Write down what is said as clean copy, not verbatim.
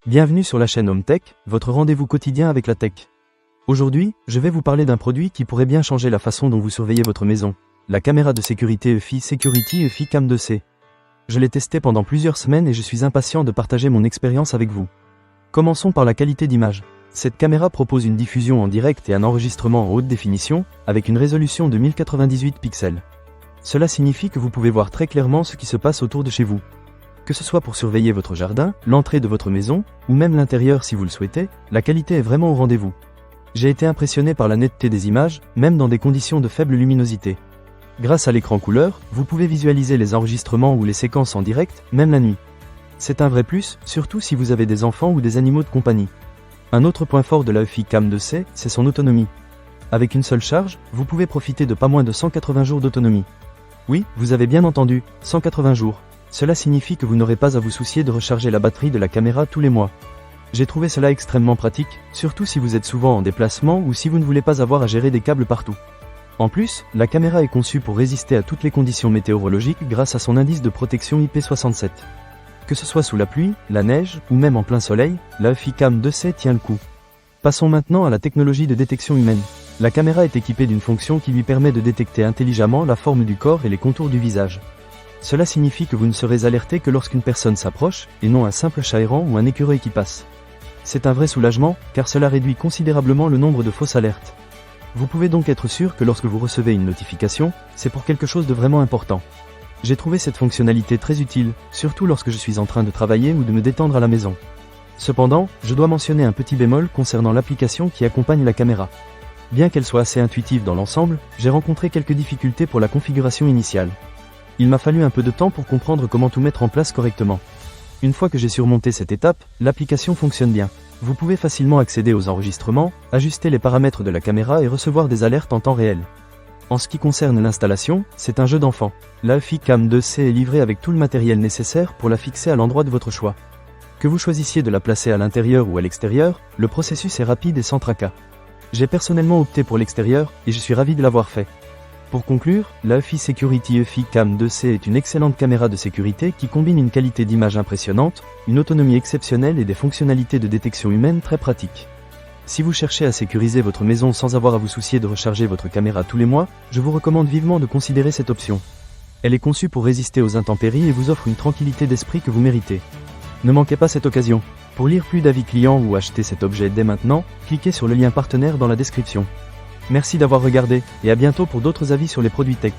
Bienvenue sur la chaîne Home Tech, votre rendez-vous quotidien avec la tech. Aujourd'hui, je vais vous parler d'un produit qui pourrait bien changer la façon dont vous surveillez votre maison, la caméra de sécurité EFI Security EFI Cam 2C. Je l'ai testé pendant plusieurs semaines et je suis impatient de partager mon expérience avec vous. Commençons par la qualité d'image. Cette caméra propose une diffusion en direct et un enregistrement en haute définition, avec une résolution de 1098 pixels. Cela signifie que vous pouvez voir très clairement ce qui se passe autour de chez vous. Que ce soit pour surveiller votre jardin, l'entrée de votre maison, ou même l'intérieur si vous le souhaitez, la qualité est vraiment au rendez-vous. J'ai été impressionné par la netteté des images, même dans des conditions de faible luminosité. Grâce à l'écran couleur, vous pouvez visualiser les enregistrements ou les séquences en direct, même la nuit. C'est un vrai plus, surtout si vous avez des enfants ou des animaux de compagnie. Un autre point fort de la EFI Cam 2C, c'est son autonomie. Avec une seule charge, vous pouvez profiter de pas moins de 180 jours d'autonomie. Oui, vous avez bien entendu, 180 jours. Cela signifie que vous n'aurez pas à vous soucier de recharger la batterie de la caméra tous les mois. J'ai trouvé cela extrêmement pratique, surtout si vous êtes souvent en déplacement ou si vous ne voulez pas avoir à gérer des câbles partout. En plus, la caméra est conçue pour résister à toutes les conditions météorologiques grâce à son indice de protection IP67. Que ce soit sous la pluie, la neige, ou même en plein soleil, la EFI Cam 2C tient le coup. Passons maintenant à la technologie de détection humaine. La caméra est équipée d'une fonction qui lui permet de détecter intelligemment la forme du corps et les contours du visage. Cela signifie que vous ne serez alerté que lorsqu'une personne s'approche, et non un simple chat errant ou un écureuil qui passe. C'est un vrai soulagement, car cela réduit considérablement le nombre de fausses alertes. Vous pouvez donc être sûr que lorsque vous recevez une notification, c'est pour quelque chose de vraiment important. J'ai trouvé cette fonctionnalité très utile, surtout lorsque je suis en train de travailler ou de me détendre à la maison. Cependant, je dois mentionner un petit bémol concernant l'application qui accompagne la caméra. Bien qu'elle soit assez intuitive dans l'ensemble, j'ai rencontré quelques difficultés pour la configuration initiale. Il m'a fallu un peu de temps pour comprendre comment tout mettre en place correctement. Une fois que j'ai surmonté cette étape, l'application fonctionne bien. Vous pouvez facilement accéder aux enregistrements, ajuster les paramètres de la caméra et recevoir des alertes en temps réel. En ce qui concerne l'installation, c'est un jeu d'enfant. La EFI Cam 2C est livrée avec tout le matériel nécessaire pour la fixer à l'endroit de votre choix. Que vous choisissiez de la placer à l'intérieur ou à l'extérieur, le processus est rapide et sans tracas. J'ai personnellement opté pour l'extérieur, et je suis ravi de l'avoir fait. Pour conclure, la EFI Security EFI Cam 2C est une excellente caméra de sécurité qui combine une qualité d'image impressionnante, une autonomie exceptionnelle et des fonctionnalités de détection humaine très pratiques. Si vous cherchez à sécuriser votre maison sans avoir à vous soucier de recharger votre caméra tous les mois, je vous recommande vivement de considérer cette option. Elle est conçue pour résister aux intempéries et vous offre une tranquillité d'esprit que vous méritez. Ne manquez pas cette occasion. Pour lire plus d'avis clients ou acheter cet objet dès maintenant, cliquez sur le lien partenaire dans la description. Merci d'avoir regardé, et à bientôt pour d'autres avis sur les produits tech.